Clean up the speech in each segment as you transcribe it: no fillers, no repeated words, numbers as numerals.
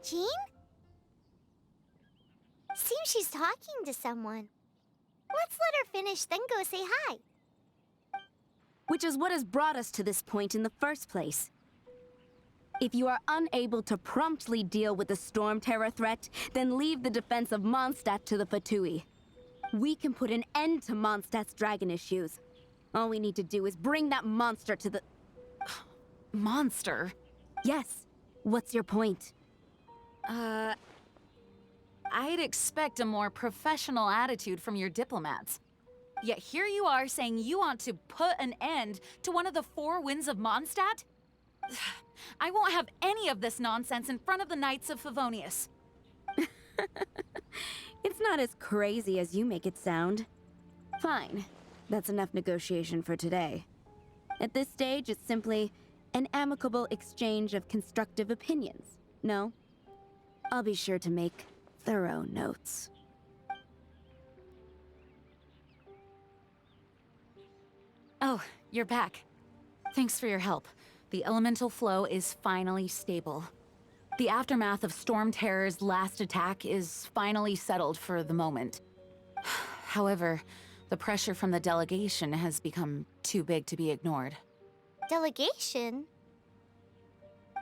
Jean? Seems she's talking to someone. Let's let her finish, then go say hi. Which is what has brought us to this point in the first place. If you are unable to promptly deal with the Storm Terror threat, then leave the defense of Mondstadt to the Fatui. We can put an end to Mondstadt's dragon issues. All we need to do is bring that monster to the... Monster? Yes. What's your point? I'd expect a more professional attitude from your diplomats. Yet here you are saying you want to put an end to one of the four winds of Mondstadt? I won't have any of this nonsense in front of the Knights of Favonius. It's not as crazy as you make it sound. Fine. That's enough negotiation for today. At this stage, it's simply an amicable exchange of constructive opinions. No? I'll be sure to make thorough notes. Oh, you're back. Thanks for your help. The elemental flow is finally stable. The aftermath of Storm Terror's last attack is finally settled for the moment. However, the pressure from the delegation has become too big to be ignored. Delegation?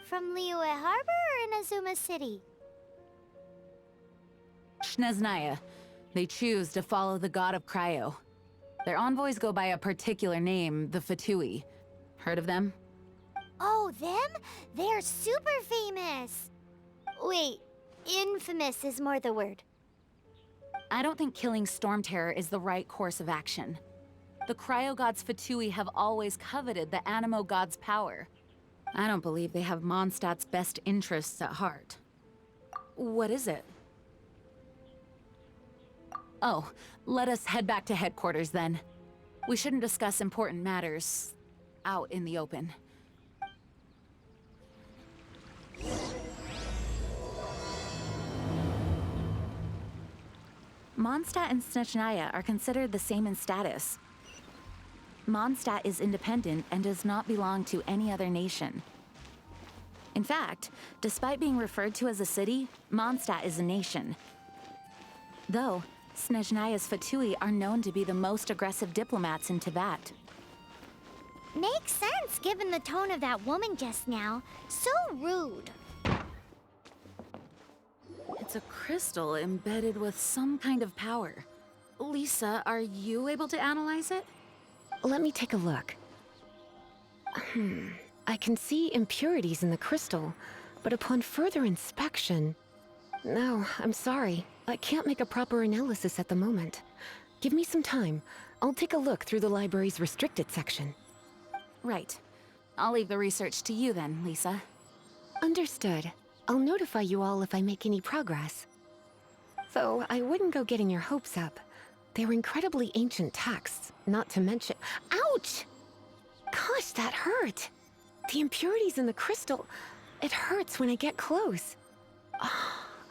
From Liyue Harbor or Inazuma City? Snezhnaya. They choose to follow the god of Cryo. Their envoys go by a particular name, the Fatui. Heard of them? Oh, them? They're super famous! Wait, infamous is more the word. I don't think killing Storm Terror is the right course of action. The Cryo God's Fatui have always coveted the Animo God's power. I don't believe they have Mondstadt's best interests at heart. What is it? Oh, let us head back to headquarters then. We shouldn't discuss important matters out in the open. Mondstadt and Snezhnaya are considered the same in status. Mondstadt is independent and does not belong to any other nation. In fact, despite being referred to as a city, Mondstadt is a nation. Though, Snezhnaya's Fatui are known to be the most aggressive diplomats in Teyvat. Makes sense given the tone of that woman just now. So rude. It's a crystal embedded with some kind of power. Lisa, are you able to analyze it? Let me take a look. I can see impurities in the crystal, but upon further inspection... No, I'm sorry. I can't make a proper analysis at the moment. Give me some time. I'll take a look through the library's restricted section. Right. I'll leave the research to you then, Lisa. Understood. I'll notify you all if I make any progress. Though I wouldn't go getting your hopes up. They're incredibly ancient texts, not to mention... Ouch! Gosh, that hurt! The impurities in the crystal... It hurts when I get close.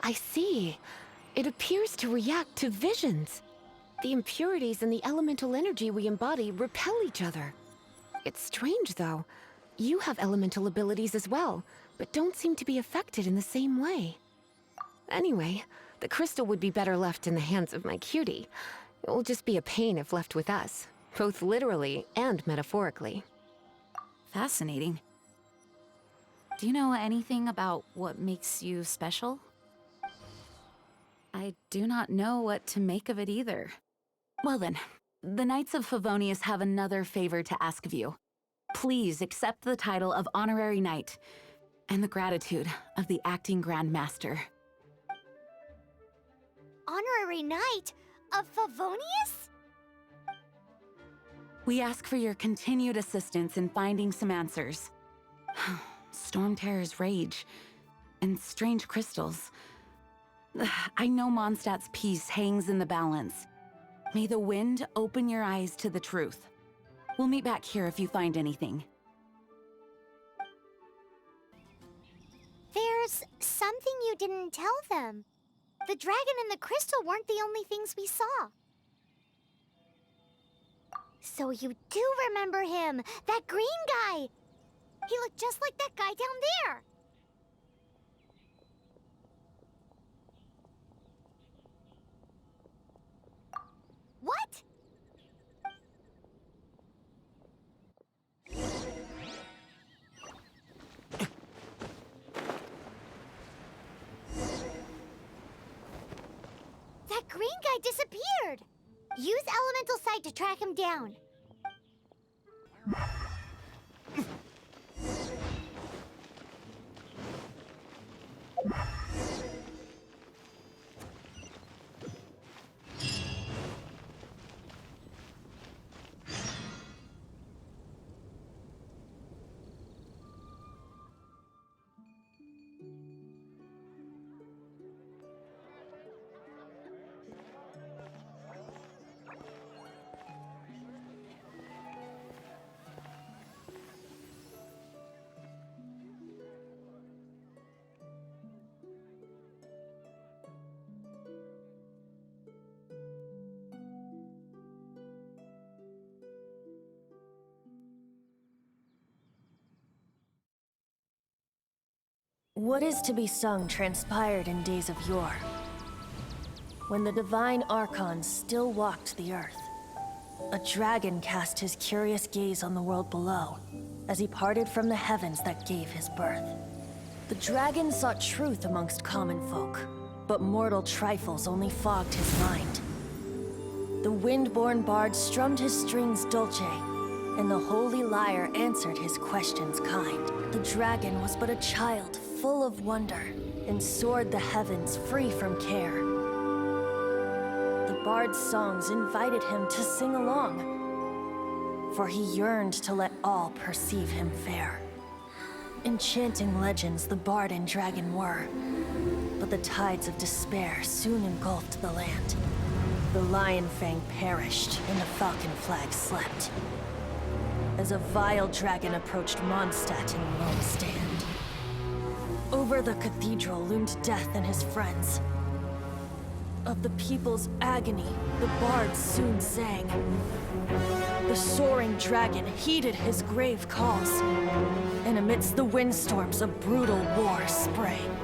I see. It appears to react to visions. The impurities and the elemental energy we embody repel each other. It's strange, though. You have elemental abilities as well, but don't seem to be affected in the same way. Anyway, the crystal would be better left in the hands of my cutie. It will just be a pain if left with us, both literally and metaphorically. Fascinating. Do you know anything about what makes you special? I do not know what to make of it either. Well then, the Knights of Favonius have another favor to ask of you. Please accept the title of Honorary Knight and the gratitude of the Acting Grand Master. Honorary Knight of Favonius? We ask for your continued assistance in finding some answers. Storm Terror's rage and strange crystals. I know Mondstadt's peace hangs in the balance. May the wind open your eyes to the truth. We'll meet back here if you find anything. There's something you didn't tell them. The dragon and the crystal weren't the only things we saw. So you do remember him, that green guy. He looked just like that guy down there. What? That green guy disappeared! Use Elemental Sight to track him down. What is to be sung transpired in days of yore, when the divine Archon still walked the earth. A dragon cast his curious gaze on the world below, as he parted from the heavens that gave his birth. The dragon sought truth amongst common folk, but mortal trifles only fogged his mind. The wind-born bard strummed his strings dulce, and the holy lyre answered his questions kind. The dragon was but a child, full of wonder, and soared the heavens free from care. The bard's songs invited him to sing along, for he yearned to let all perceive him fair. Enchanting legends the bard and dragon were, but the tides of despair soon engulfed the land. The lion fang perished, and the falcon flag slept, as a vile dragon approached Mondstadt in lone stand. Over the cathedral loomed death and his friends. Of the people's agony, the bards soon sang. The soaring dragon heeded his grave calls, and amidst the windstorms a brutal war sprang.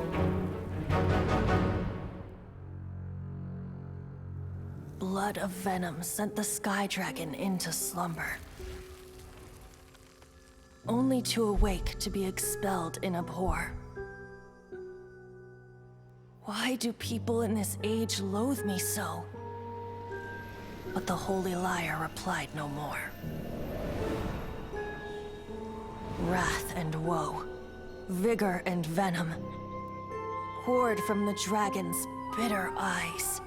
Blood of venom sent the sky dragon into slumber, only to awake to be expelled in abhor. Why do people in this age loathe me so? But the holy lyre replied no more. Wrath and woe, vigor and venom, poured from the dragon's bitter eyes.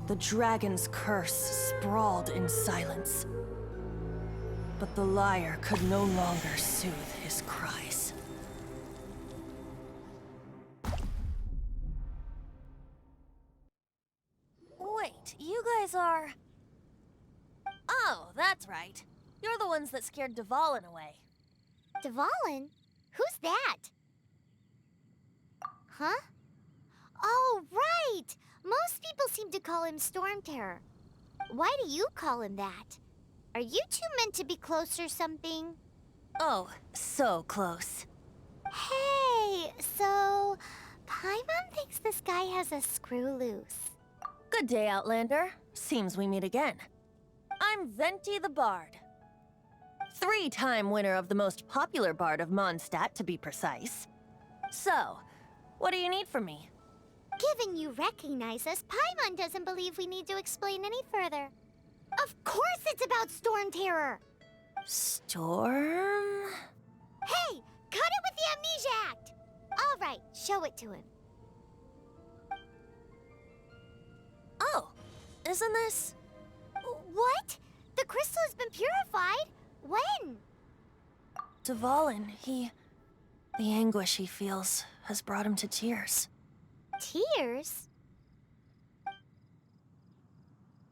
The dragon's curse sprawled in silence, but the lyre could no longer soothe his cries. Wait, you guys are... Oh, that's right. You're the ones that scared Dvalin away. Dvalin? Who's that? Huh? Oh, right! Most people seem to call him Storm Terror. Why do you call him that? Are you two meant to be close or something? Oh, so close. Hey, so... Paimon thinks this guy has a screw loose. Good day, Outlander. Seems we meet again. I'm Venti the Bard. 3-time winner of the most popular bard of Mondstadt, to be precise. So, what do you need from me? Given you recognize us, Paimon doesn't believe we need to explain any further. Of course it's about Storm Terror! Storm? Hey! Cut it with the Amnesia Act! Alright, show it to him. Oh, isn't this... What? The crystal has been purified? When? Dvalin, the anguish he feels has brought him to tears. Tears?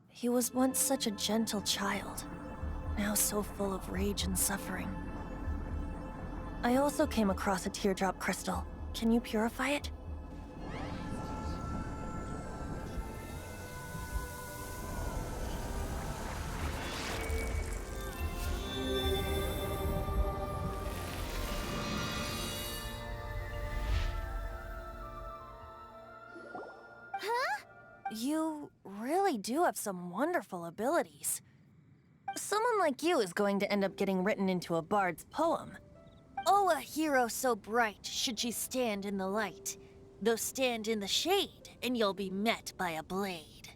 He was once such a gentle child, now so full of rage and suffering. I also came across a teardrop crystal. Can you purify it? Huh? You really really do have some wonderful abilities. Someone like you is going to end up getting written into a bard's poem. Oh, a hero so bright should she stand in the light, though stand in the shade, and you'll be met by a blade.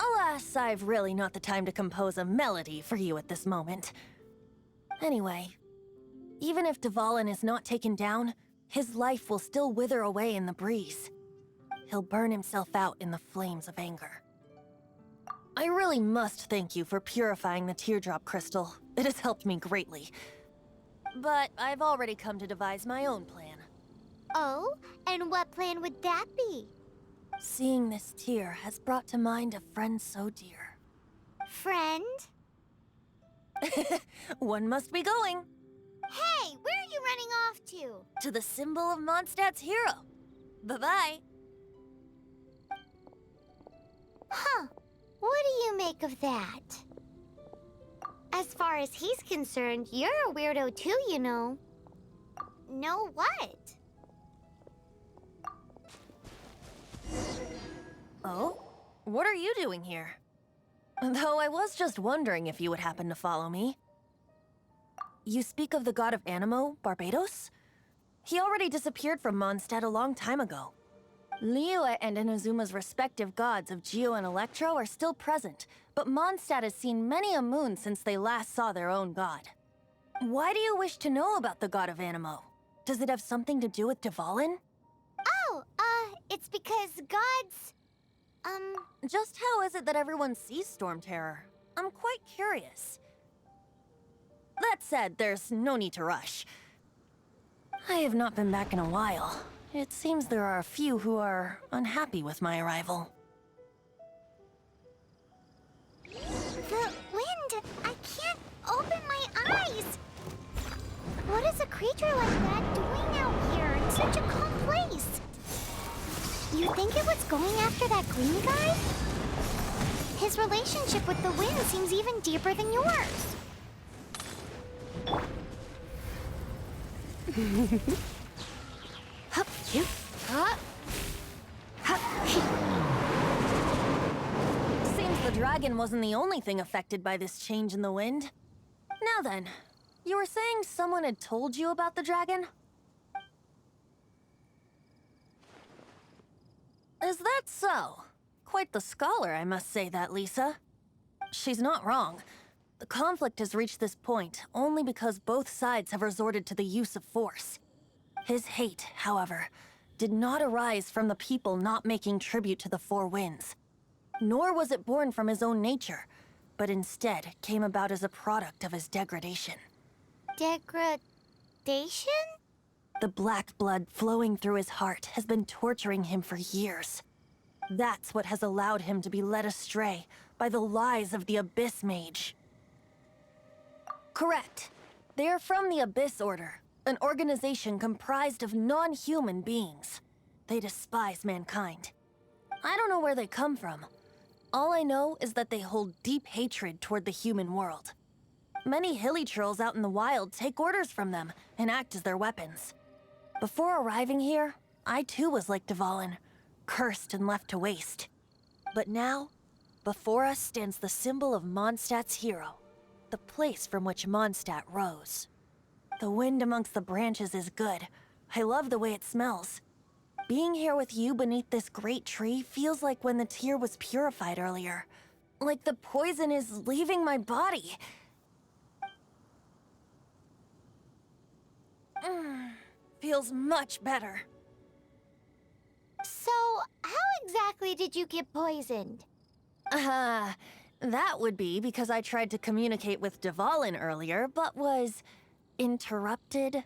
Alas, I've really not the time to compose a melody for you at this moment. Anyway, even if Dvalin is not taken down, his life will still wither away in the breeze. He'll burn himself out in the flames of anger. I really must thank you for purifying the teardrop crystal. It has helped me greatly. But I've already come to devise my own plan. Oh, and what plan would that be? Seeing this tear has brought to mind a friend so dear. Friend? One must be going. Hey, where are you running off to? To the symbol of Mondstadt's hero. Bye-bye. Huh. What do you make of that? As far as he's concerned, you're a weirdo too, you know. Know what? Oh? What are you doing here? Though I was just wondering if you would happen to follow me. You speak of the god of Animo, Barbados? He already disappeared from Mondstadt a long time ago. Liyue and Inazuma's respective gods of Geo and Electro are still present, but Mondstadt has seen many a moon since they last saw their own god. Why do you wish to know about the god of Animo? Does it have something to do with Dvalin? Oh, it's because gods... Just how is it that everyone sees Storm Terror? I'm quite curious. That said, there's no need to rush. I have not been back in a while. It seems there are a few who are unhappy with my arrival. The wind! I can't open my eyes! What is a creature like that doing out here in such a calm place? You think it was going after that green guy? His relationship with the wind seems even deeper than yours. Hup, you. Huh? Seems the dragon wasn't the only thing affected by this change in the wind. Now then, you were saying someone had told you about the dragon? Is that so? Quite the scholar, I must say that, Lisa. She's not wrong. The conflict has reached this point only because both sides have resorted to the use of force. His hate, however, did not arise from the people not making tribute to the Four Winds. Nor was it born from his own nature, but instead came about as a product of his degradation. Degradation? The black blood flowing through his heart has been torturing him for years. That's what has allowed him to be led astray by the lies of the Abyss Mage. Correct. They are from the Abyss Order, an organization comprised of non-human beings. They despise mankind. I don't know where they come from. All I know is that they hold deep hatred toward the human world. Many hilly trolls out in the wild take orders from them and act as their weapons. Before arriving here, I too was like Dvalin, cursed and left to waste. But now, before us stands the symbol of Mondstadt's hero, the place from which Mondstadt rose. The wind amongst the branches is good. I love the way it smells. Being here with you beneath this great tree feels like when the tear was purified earlier. Like the poison is leaving my body. Feels much better. So, how exactly did you get poisoned? That would be because I tried to communicate with Dvalin earlier, but was interrupted.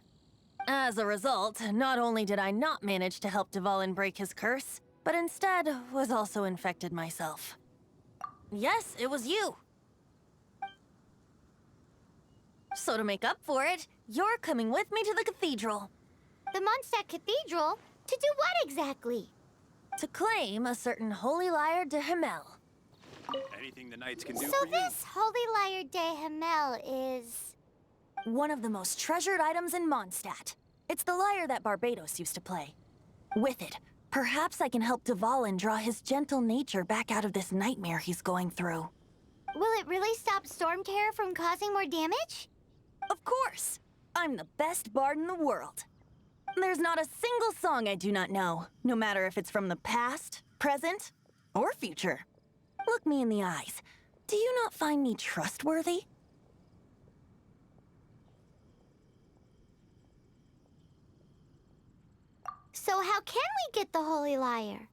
As a result, not only did I not manage to help Dvalin break his curse, but instead was also infected myself. Yes, it was you. So to make up for it, you're coming with me to the cathedral. The Mondstadt Cathedral? To do what exactly? To claim a certain Holy Lyre de Himmel. Anything the knights can do So for you? this Holy Lyre de Himmel is... One of the most treasured items in Mondstadt. It's the lyre that Barbados used to play. With it, Perhaps I can help Dvalin draw his gentle nature back out of this nightmare he's going through. Will it really stop Storm Terror from causing more damage? Of course! I'm the best bard in the world. There's not a single song I do not know, no matter if it's from the past, present, or future. Look me in the eyes. Do you not find me trustworthy? So how can we get the Holy Lyre?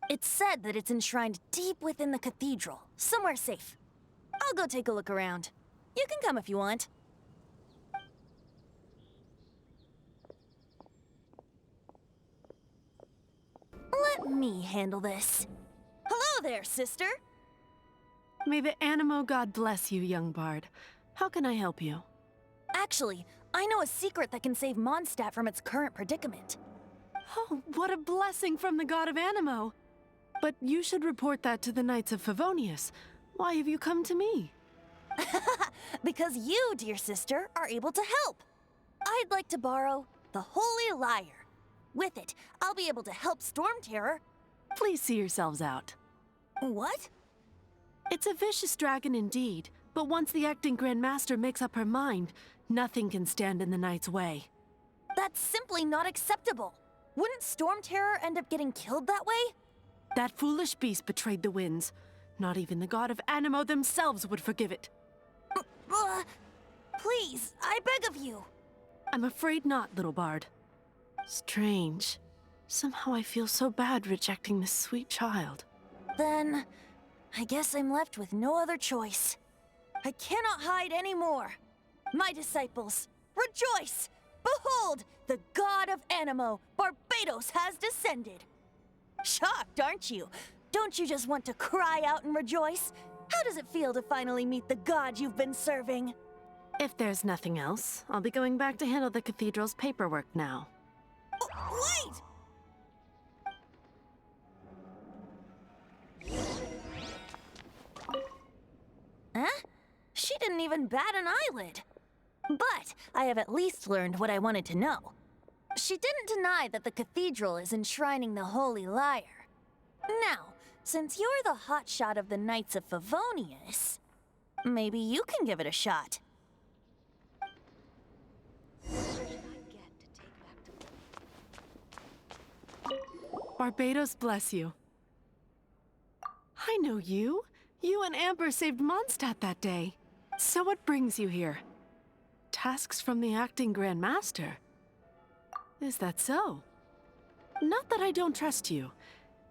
It's said that it's enshrined deep within the cathedral, somewhere safe. I'll go take a look around. You can come if you want. Let me handle this. Hello there, sister! May the Animo god bless you, young bard. How can I help you? Actually, I know a secret that can save Mondstadt from its current predicament. Oh, what a blessing from the god of Animo! But you should report that to the Knights of Favonius. Why have you come to me? Because you, dear sister, are able to help. I'd like to borrow the Holy Lyre. With it, I'll be able to help Storm Terror. Please see yourselves out. What? It's a vicious dragon indeed, but once the acting Grand Master makes up her mind, nothing can stand in the Knight's way. That's simply not acceptable. Wouldn't Storm Terror end up getting killed that way? That foolish beast betrayed the winds. Not even the god of Animo themselves would forgive it. Please, I beg of you. I'm afraid not, little bard. Strange. Somehow I feel so bad rejecting this sweet child. Then, I guess I'm left with no other choice. I cannot hide anymore. My disciples, rejoice! Behold, the god of Animo, Barbados, has descended. Shocked, aren't you? Don't you just want to cry out and rejoice? How does it feel to finally meet the god you've been serving? If there's nothing else, I'll be going back to handle the cathedral's paperwork now. Wait! Huh? She didn't even bat an eyelid. But I have at least learned what I wanted to know. She didn't deny that the cathedral is enshrining the Holy Lyre. Now, since you're the hotshot of the Knights of Favonius, maybe you can give it a shot. Barbados bless you. I know you. You and Amber saved Mondstadt that day. So what brings you here? Tasks from the acting Grand Master. Is that so? Not that I don't trust you.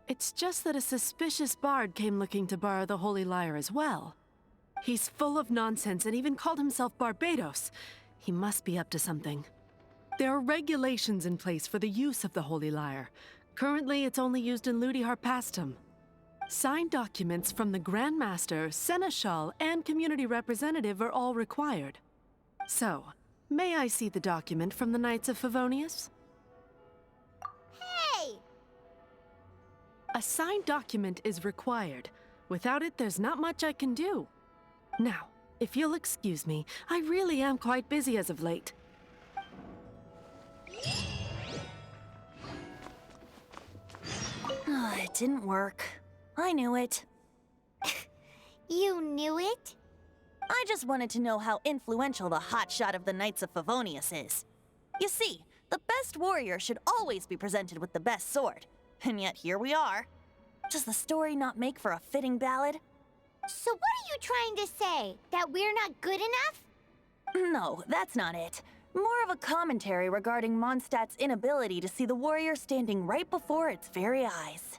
It's just that a suspicious bard came looking to borrow the Holy Lyre as well. He's full of nonsense and even called himself Barbados. He must be up to something. There are regulations in place for the use of the Holy Lyre. Currently, it's only used in Ludi Harpastum. Signed documents from the Grand Master, Seneschal, and Community Representative are all required. So, may I see the document from the Knights of Favonius? Hey! A signed document is required. Without it, there's not much I can do. Now, if you'll excuse me, I really am quite busy as of late. It didn't work. I knew it. You knew it? I just wanted to know how influential the hotshot of the Knights of Favonius is. You see, the best warrior should always be presented with the best sword. And yet here we are. Does the story not make for a fitting ballad? So what are you trying to say? That we're not good enough? No, that's not it. More of a commentary regarding Mondstadt's inability to see the warrior standing right before its very eyes.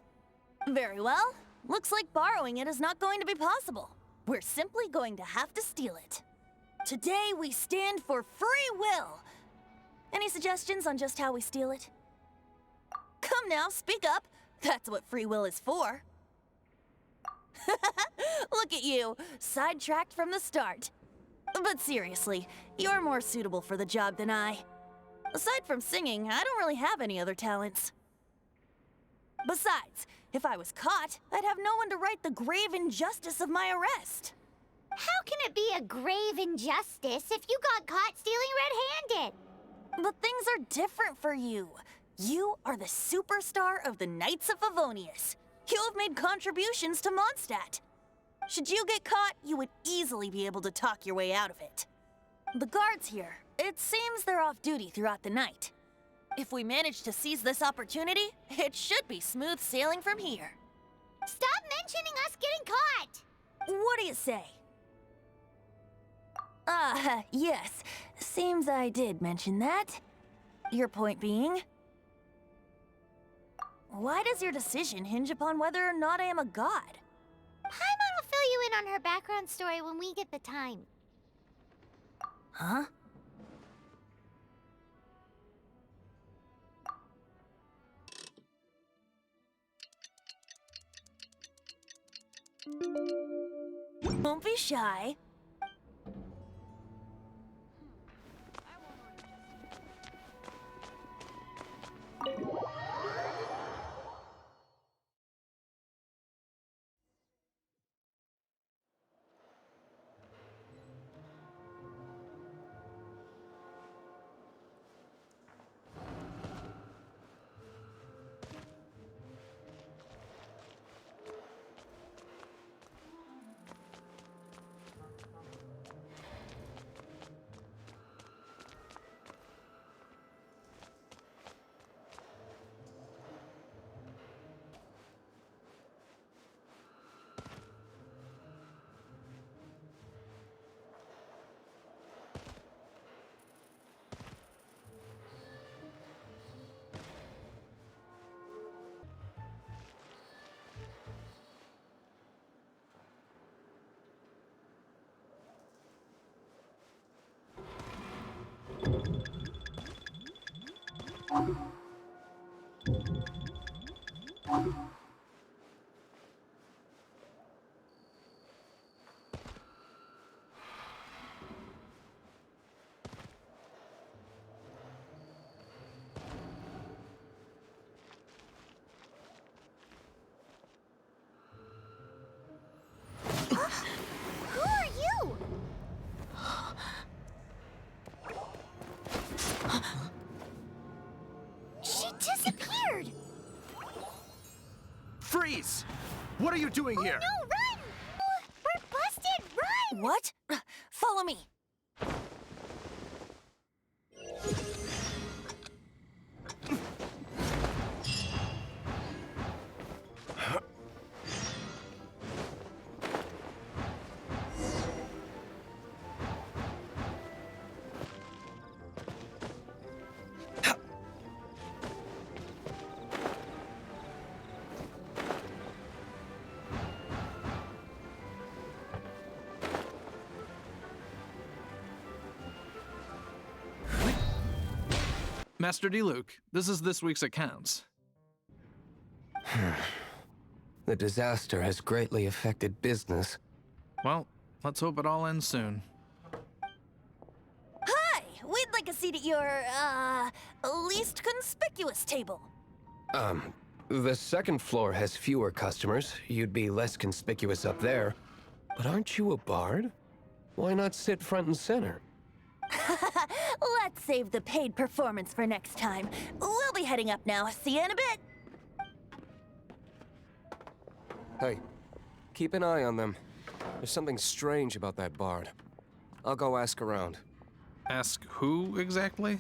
Very well. Looks like borrowing it is not going to be possible. We're simply going to have to steal it. Today we stand for free will. Any suggestions on just how we steal it? Come now, speak up. That's what free will is for. Look at you, sidetracked from the start. But seriously, you're more suitable for the job than I. Aside from singing, I don't really have any other talents. Besides, if I was caught, I'd have no one to right the grave injustice of my arrest. How can it be a grave injustice if you got caught stealing red-handed? But things are different for you. You are the superstar of the Knights of Favonius. You have made contributions to Mondstadt. Should you get caught, you would easily be able to talk your way out of it. The guards here, it seems they're off duty throughout the night. If we manage to seize this opportunity, it should be smooth sailing from here. Stop mentioning us getting caught! What do you say? Yes. Seems I did mention that. Your point being? Why does your decision hinge upon whether or not I am a god? Paimon will fill you in on her background story when we get the time. Huh? Don't be shy. Who are you? She disappeared! Freeze! What are you doing here? No, run! We're busted! Run! What? Follow me. Master D-Luke, this is this week's accounts. The disaster has greatly affected business. Well, let's hope it all ends soon. Hi! We'd like a seat at your, least conspicuous table. The second floor has fewer customers. You'd be less conspicuous up there. But aren't you a bard? Why not sit front and center? Let's save the paid performance for next time. We'll be heading up now. See you in a bit. Hey, keep an eye on them. There's something strange about that bard. I'll go ask around. Ask who exactly?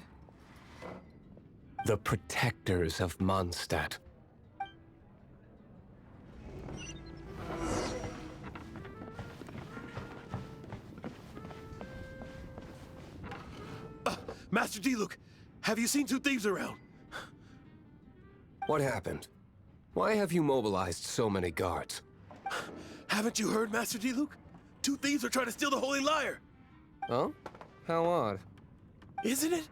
The protectors of Mondstadt. Master D-Luke, have you seen two thieves around? What happened? Why have you mobilized so many guards? Haven't you heard, Master D-Luke? Two thieves are trying to steal the Holy Lyre. Huh? How odd. Isn't it?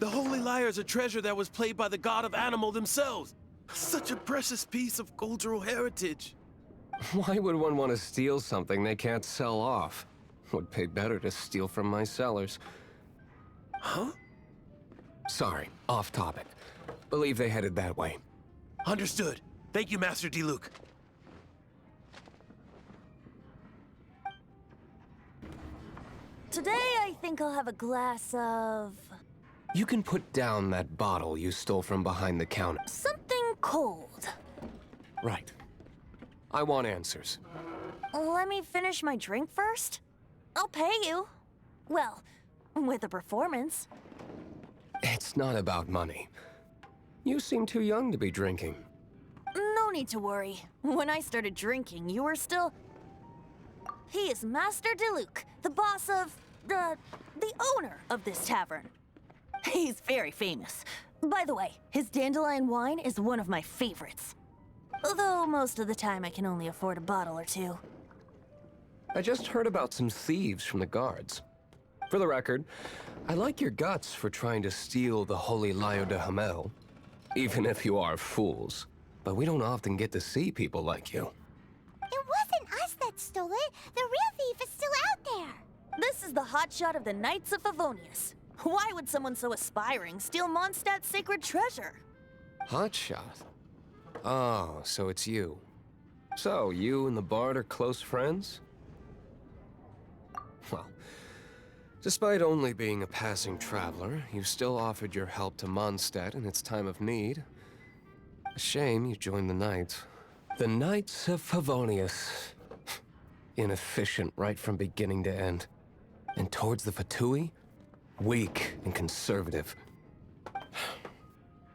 The Holy Lyre is a treasure that was played by the god of animal themselves. Such a precious piece of cultural heritage. Why would one want to steal something they can't sell off? Would pay better to steal from my sellers. Huh? Sorry, off topic. Believe they headed that way. Understood. Thank you, Master D-Luke. Today, I think I'll have a glass of... You can put down that bottle you stole from behind the counter. Something cold. Right. I want answers. Let me finish my drink first. I'll pay you. Well, with a performance. It's not about money. You seem too young to be drinking. No need to worry. When I started drinking, you were still... He is Master Diluc, the boss of... the owner of this tavern. He's very famous. By the way, his dandelion wine is one of my favorites. Although most of the time I can only afford a bottle or two. I just heard about some thieves from the guards. For the record, I like your guts for trying to steal the Holy Lyre de Hamel. Even if you are fools. But we don't often get to see people like you. It wasn't us that stole it. The real thief is still out there. This is the hotshot of the Knights of Favonius. Why would someone so aspiring steal Mondstadt's sacred treasure? Hotshot? Oh, so it's you. So, you and the Bard are close friends? Well, despite only being a passing traveler, you still offered your help to Mondstadt in its time of need. A shame you joined the Knights. The Knights of Favonius. Inefficient right from beginning to end. And towards the Fatui, weak and conservative.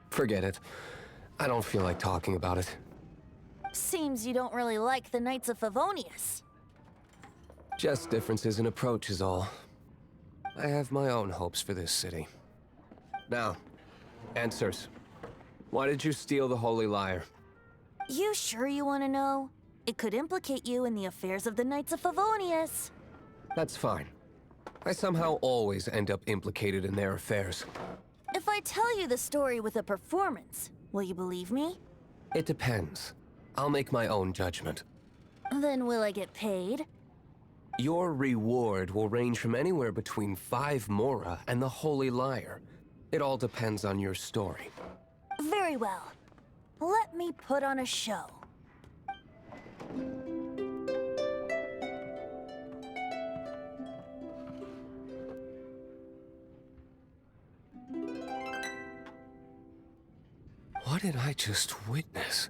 Forget it. I don't feel like talking about it. Seems you don't really like the Knights of Favonius. Just differences in approach is all. I have my own hopes for this city. Now, answers. Why did you steal the Holy Lyre? You sure you want to know? It could implicate you in the affairs of the Knights of Favonius. That's fine. I somehow always end up implicated in their affairs. If I tell you the story with a performance, will you believe me? It depends. I'll make my own judgment. Then will I get paid? Your reward will range from anywhere between 5 mora and the Holy Lyre. It all depends on your story. Very well. Let me put on a show. What did I just witness?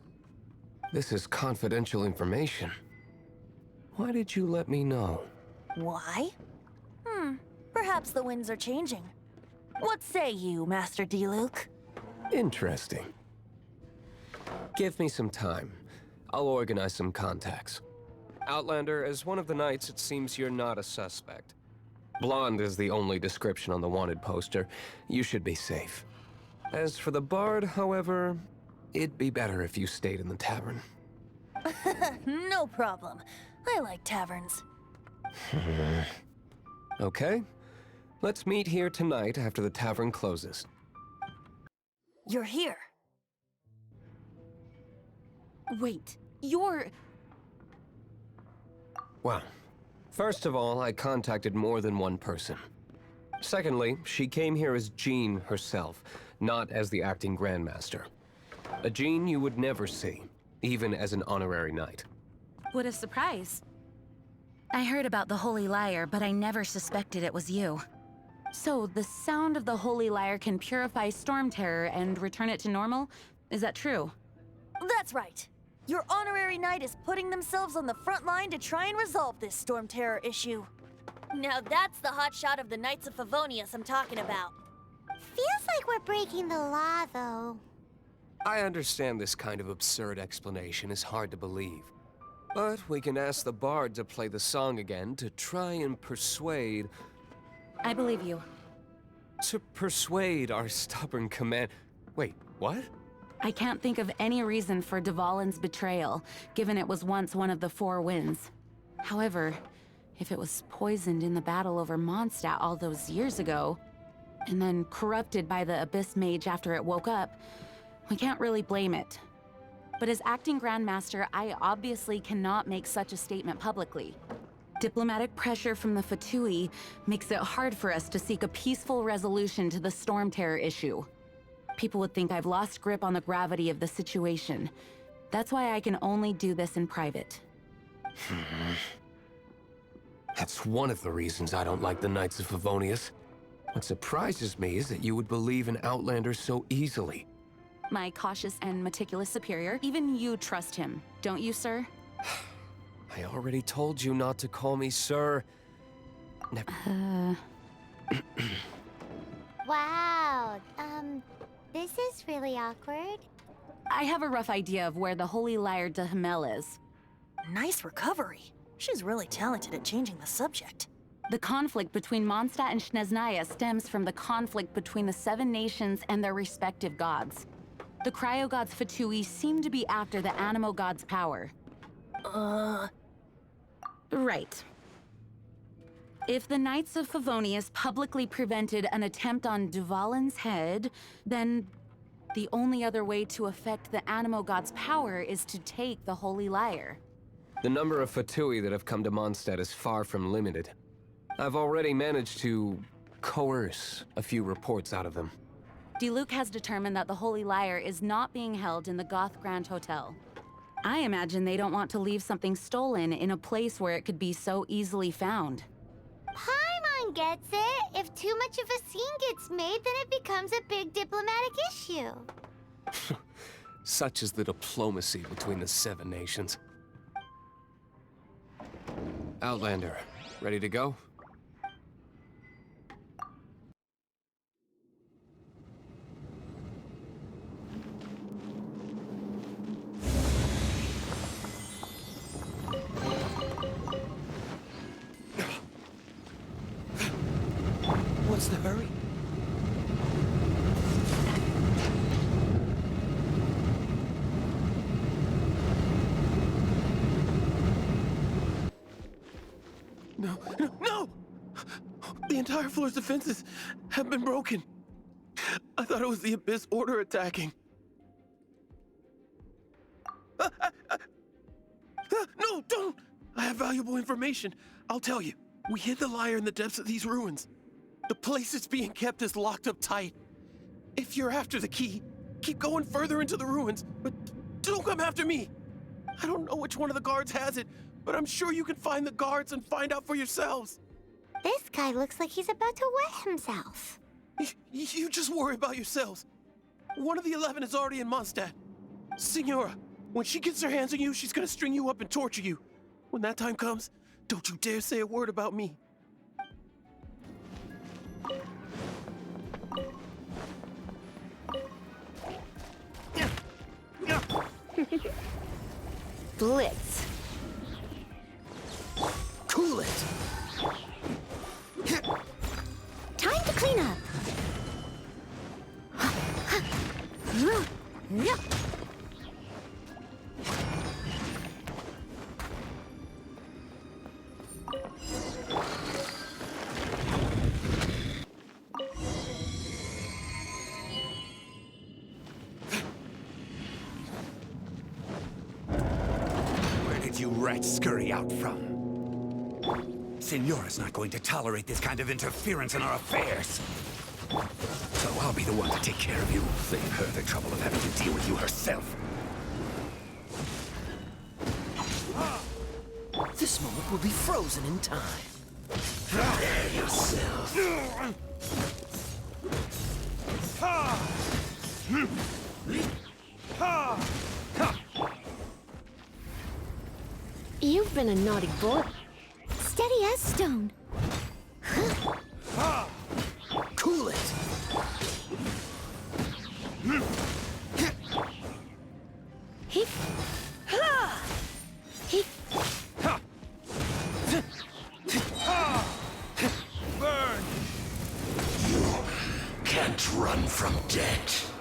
This is confidential information. Why did you let me know? Why? Perhaps the winds are changing. What say you, Master Diluc? Interesting. Give me some time. I'll organize some contacts. Outlander, as one of the knights, it seems you're not a suspect. Blonde is the only description on the wanted poster. You should be safe. As for the Bard, however, it'd be better if you stayed in the tavern. No problem. I like taverns. Okay. Let's meet here tonight after the tavern closes. You're here. Wait, you're... Well, first of all, I contacted more than one person. Secondly, she came here as Jean herself, not as the acting Grandmaster. A Jean you would never see, even as an honorary knight. What a surprise. I heard about the Holy Lyre, but I never suspected it was you. So, the sound of the Holy Lyre can purify Storm Terror and return it to normal? Is that true? That's right. Your honorary knight is putting themselves on the front line to try and resolve this Storm Terror issue. Now that's the hotshot of the Knights of Favonius I'm talking about. Feels like we're breaking the law, though. I understand this kind of absurd explanation is hard to believe. But we can ask the Bard to play the song again to try and persuade... I believe you. To persuade our stubborn command... Wait, what? I can't think of any reason for Dvalin's betrayal, given it was once one of the 4 winds. However, if it was poisoned in the battle over Mondstadt all those years ago, and then corrupted by the Abyss Mage after it woke up, we can't really blame it. But as acting Grandmaster, I obviously cannot make such a statement publicly. Diplomatic pressure from the Fatui makes it hard for us to seek a peaceful resolution to the Storm Terror issue. People would think I've lost grip on the gravity of the situation. That's why I can only do this in private. That's one of the reasons I don't like the Knights of Favonius. What surprises me is that you would believe in Outlander so easily. My cautious and meticulous superior, even you trust him, don't you, sir? I already told you not to call me sir. Wow, this is really awkward. I have a rough idea of where the Holy Lyre de Himmel is. Nice recovery. She's really talented at changing the subject. The conflict between Mondstadt and Snezhnaya stems from the conflict between the 7 nations and their respective gods. The cryo-gods Fatui seem to be after the Animo god's power. Right. If the Knights of Favonius publicly prevented an attempt on Duvalin's head, then the only other way to affect the Animo god's power is to take the Holy Lyre. The number of Fatui that have come to Mondstadt is far from limited. I've already managed to coerce a few reports out of them. Diluc has determined that the Holy Lyre is not being held in the Goth Grand Hotel. I imagine they don't want to leave something stolen in a place where it could be so easily found. Paimon gets it. If too much of a scene gets made, then it becomes a big diplomatic issue. Such is the diplomacy between the 7 nations. Outlander, ready to go? What's the hurry? No, no, no! The entire floor's defenses have been broken. I thought it was the Abyss Order attacking. No, don't! I have valuable information. I'll tell you. We hid the lyre in the depths of these ruins. The place it's being kept is locked up tight. If you're after the key, keep going further into the ruins, but don't come after me. I don't know which one of the guards has it, but I'm sure you can find the guards and find out for yourselves. This guy looks like he's about to wet himself. You just worry about yourselves. One of the 11 is already in Mondstadt. Signora, when she gets her hands on you, she's gonna string you up and torture you. When that time comes, don't you dare say a word about me. Blitz. Cool it! Time to clean up. Where did you rats scurry out from? Signora's not going to tolerate this kind of interference in our affairs. So I'll be the one to take care of you. Save her the trouble of having to deal with you herself. This moment will be frozen in time. Prepare yourself. You've been a naughty boy. Steady as stone. Cool it! Burn! You can't run from death.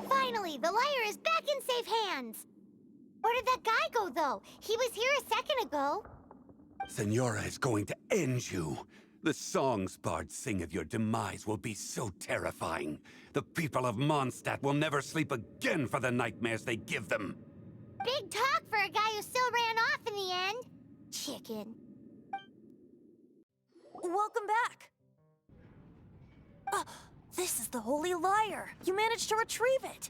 Finally, the lyre is back in safe hands. Where did that guy go, though? He was here a second ago. Signora is going to end you. The songs bards sing of your demise will be so terrifying. The people of Mondstadt will never sleep again for the nightmares they give them. Big talk for a guy who still ran off in the end. Chicken. Welcome back. This is the Holy Lyre. You managed to retrieve it.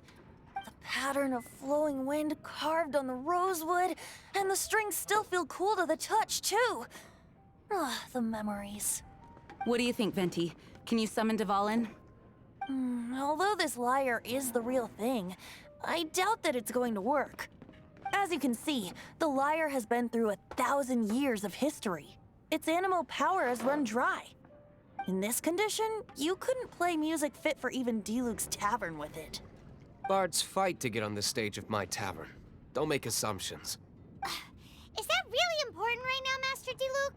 The pattern of flowing wind carved on the rosewood, and the strings still feel cool to the touch, too. Ah, the memories. What do you think, Venti? Can you summon Dvalin? Although this lyre is the real thing, I doubt that it's going to work. As you can see, the lyre has been through 1,000 years of history. Its animal power has run dry. In this condition, you couldn't play music fit for even Diluc's tavern with it. Bards fight to get on the stage of my tavern. Don't make assumptions. Is that really important right now, Master Diluc?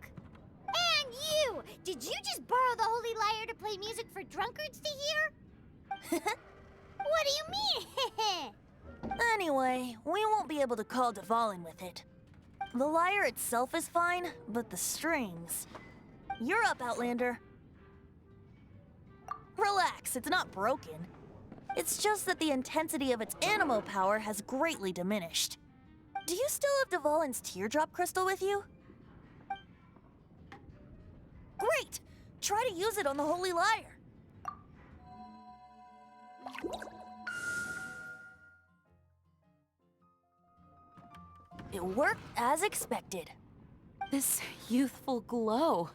And you! Did you just borrow the Holy Lyre to play music for drunkards to hear? What do you mean? Anyway, we won't be able to call Dvalin with it. The lyre itself is fine, but the strings... You're up, Outlander. Relax, it's not broken. It's just that the intensity of its animo power has greatly diminished. Do you still have Dvalin's teardrop crystal with you? Great! Try to use it on the Holy Lyre. It worked as expected. This youthful glow.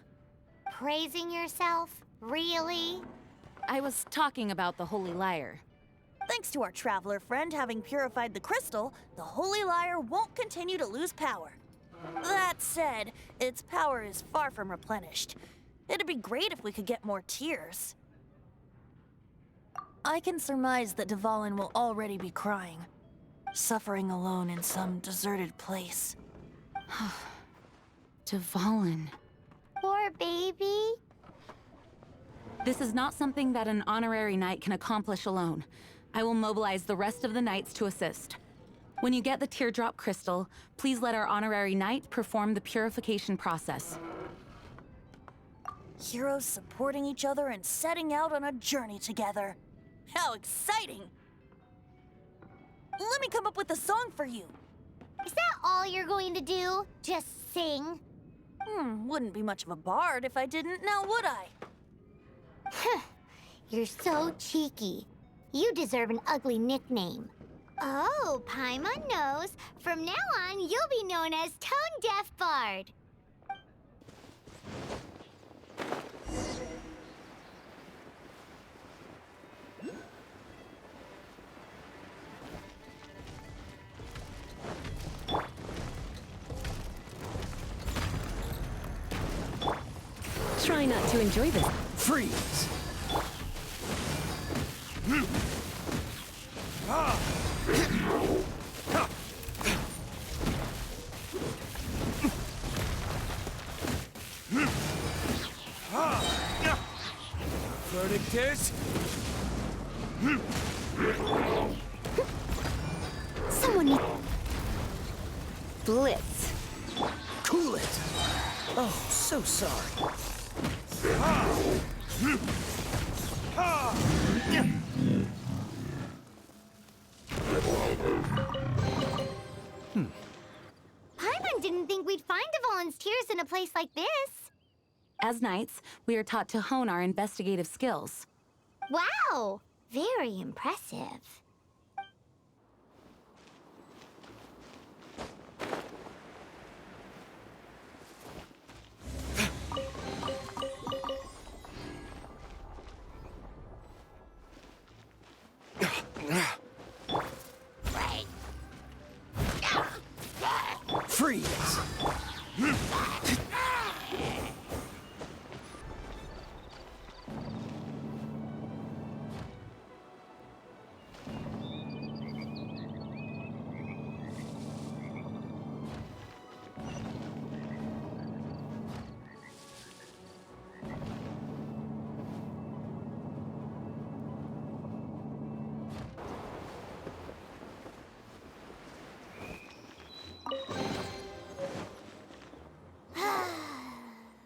Praising yourself? Really? I was talking about the Holy Lyre. Thanks to our traveler friend having purified the crystal, the Holy Lyre won't continue to lose power. That said, its power is far from replenished. It'd be great if we could get more tears. I can surmise that Dvalin will already be crying, suffering alone in some deserted place. Dvalin. Poor baby. This is not something that an honorary knight can accomplish alone. I will mobilize the rest of the knights to assist. When you get the teardrop crystal, please let our honorary knight perform the purification process. Heroes supporting each other and setting out on a journey together. How exciting! Let me come up with a song for you. Is that all you're going to do? Just sing? Wouldn't be much of a bard if I didn't, now would I? You're so cheeky. You deserve an ugly nickname. Oh, Paimon knows. From now on, you'll be known as Tone Deaf Bard. Try not to enjoy this. Freeze! Verdict is... Someone needs... Blitz. Cool it! Oh, so sorry. Paimon didn't think we'd find Dvalin's tears in a place like this. As knights, we are taught to hone our investigative skills. Wow! Very impressive. Freeze!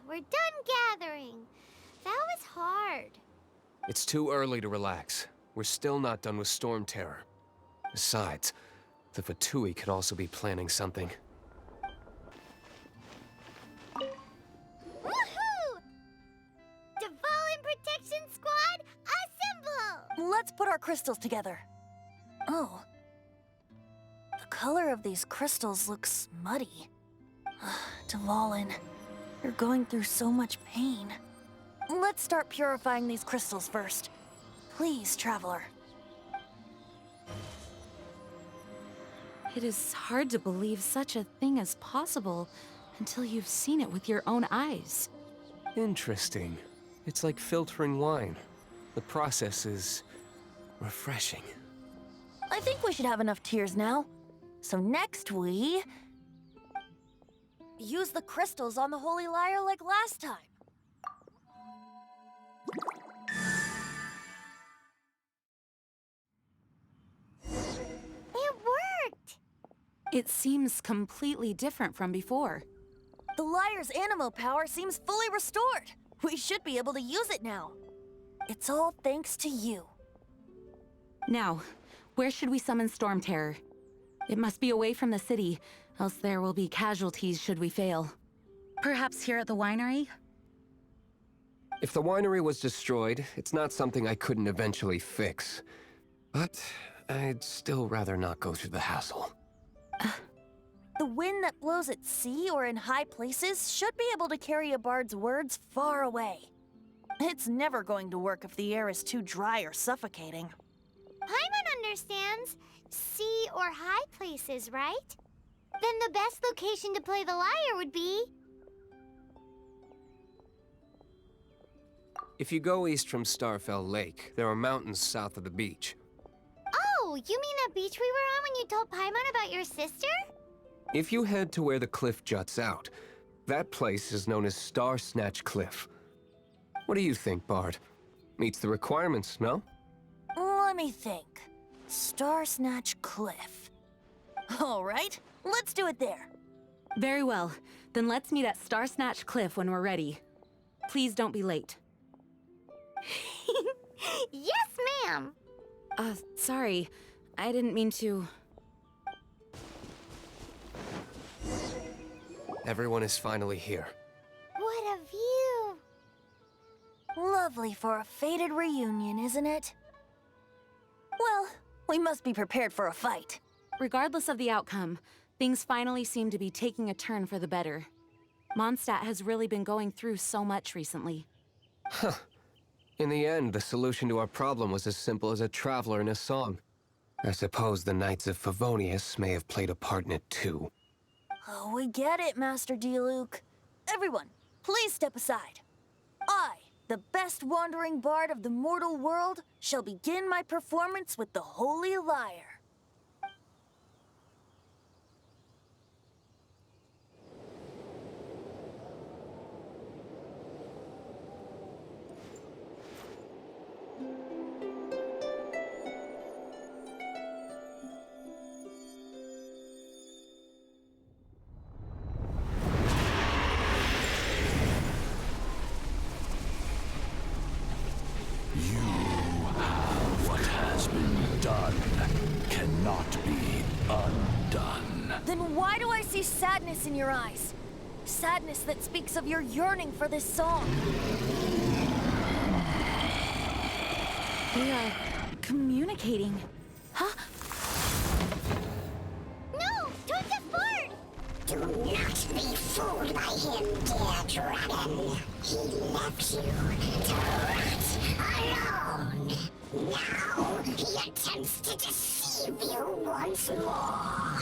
We're done gathering. That was hard. It's too early to relax. We're still not done with Storm Terror. Besides, the Fatui could also be planning something. Woohoo! Dvalin Protection Squad, assemble! Let's put our crystals together. Oh, color of these crystals looks muddy. Dvalin, you're going through so much pain. Let's start purifying these crystals first. Please, Traveler. It is hard to believe such a thing is possible until you've seen it with your own eyes. Interesting. It's like filtering wine. The process is refreshing. I think we should have enough tears now. So next we... use the crystals on the Holy Lyre like last time. It worked! It seems completely different from before. The lyre's animo power seems fully restored. We should be able to use it now. It's all thanks to you. Now, where should we summon Storm Terror? It must be away from the city, else there will be casualties should we fail. Perhaps here at the winery? If the winery was destroyed, it's not something I couldn't eventually fix. But I'd still rather not go through the hassle. The wind that blows at sea or in high places should be able to carry a bard's words far away. It's never going to work if the air is too dry or suffocating. Paimon understands sea or high places, right? Then the best location to play the lyre would be... If you go east from Starfell Lake, there are mountains south of the beach. Oh, you mean that beach we were on when you told Paimon about your sister? If you head to where the cliff juts out, that place is known as Star Snatch Cliff. What do you think, Bard? Meets the requirements, no? Let me think. Star Snatch Cliff. All right, let's do it there. Very well. Then let's meet at Star Snatch Cliff when we're ready. Please don't be late. Yes, ma'am! Sorry. I didn't mean to... Everyone is finally here. What a view! Lovely for a fated reunion, isn't it? Well, we must be prepared for a fight. Regardless of the outcome, things finally seem to be taking a turn for the better. Mondstadt has really been going through so much recently. Huh. In the end, the solution to our problem was as simple as a traveler in a song. I suppose the Knights of Favonius may have played a part in it too. Oh, we get it, Master Diluc. Everyone, please step aside. I, the best wandering bard of the mortal world, shall begin my performance with the Holy Lyre. Then why do I see sadness in your eyes? Sadness that speaks of your yearning for this song. They are communicating. Huh? No! Towards the fort! Do not be fooled by him, dear dragon. He left you to rot alone. Now he attempts to deceive you once more.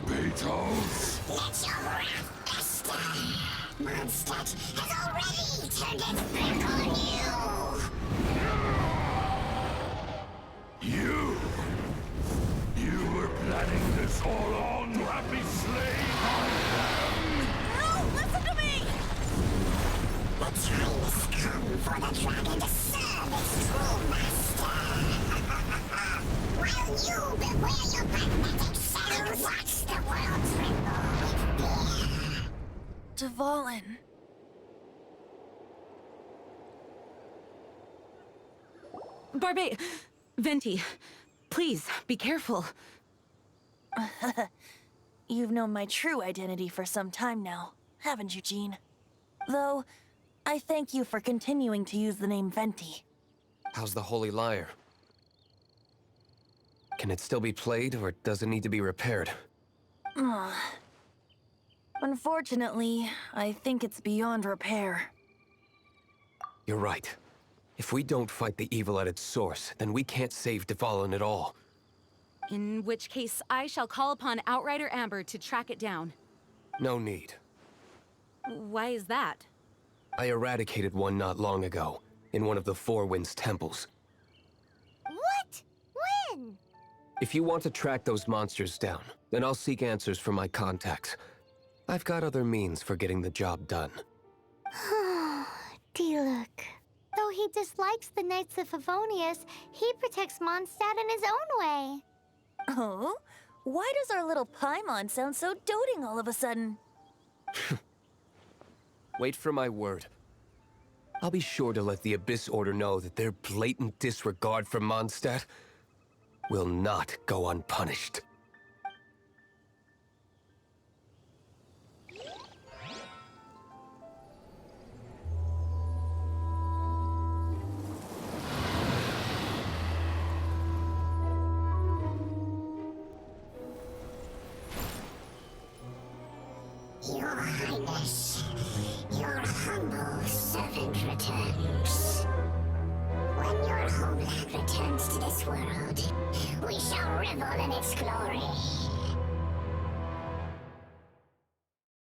Barbatos! Let your wrath fester. Mondstadt has already turned its back on you. You were planning this all along to have me slain by them! No, listen to me! The time has come for the dragon to serve its true master. While you beware your pragmatic shadows, watch the world tremble with fear. Dvalin. Venti, please, be careful. You've known my true identity for some time now, haven't you, Jean? Though, I thank you for continuing to use the name Venti. How's the Holy Lyre? Can it still be played, or does it need to be repaired? Unfortunately, I think it's beyond repair. You're right. If we don't fight the evil at its source, then we can't save Dvalin at all. In which case, I shall call upon Outrider Amber to track it down. No need. Why is that? I eradicated one not long ago, in one of the Four Winds temples. What? When? If you want to track those monsters down, then I'll seek answers from my contacts. I've got other means for getting the job done. Diluc. Though he dislikes the Knights of Favonius, he protects Mondstadt in his own way. Oh? Why does our little Paimon sound so doting all of a sudden? Wait for my word. I'll be sure to let the Abyss Order know that their blatant disregard for Mondstadt will not go unpunished. Your Highness, your humble servant returns. When your homeland returns to this world, we shall revel in its glory.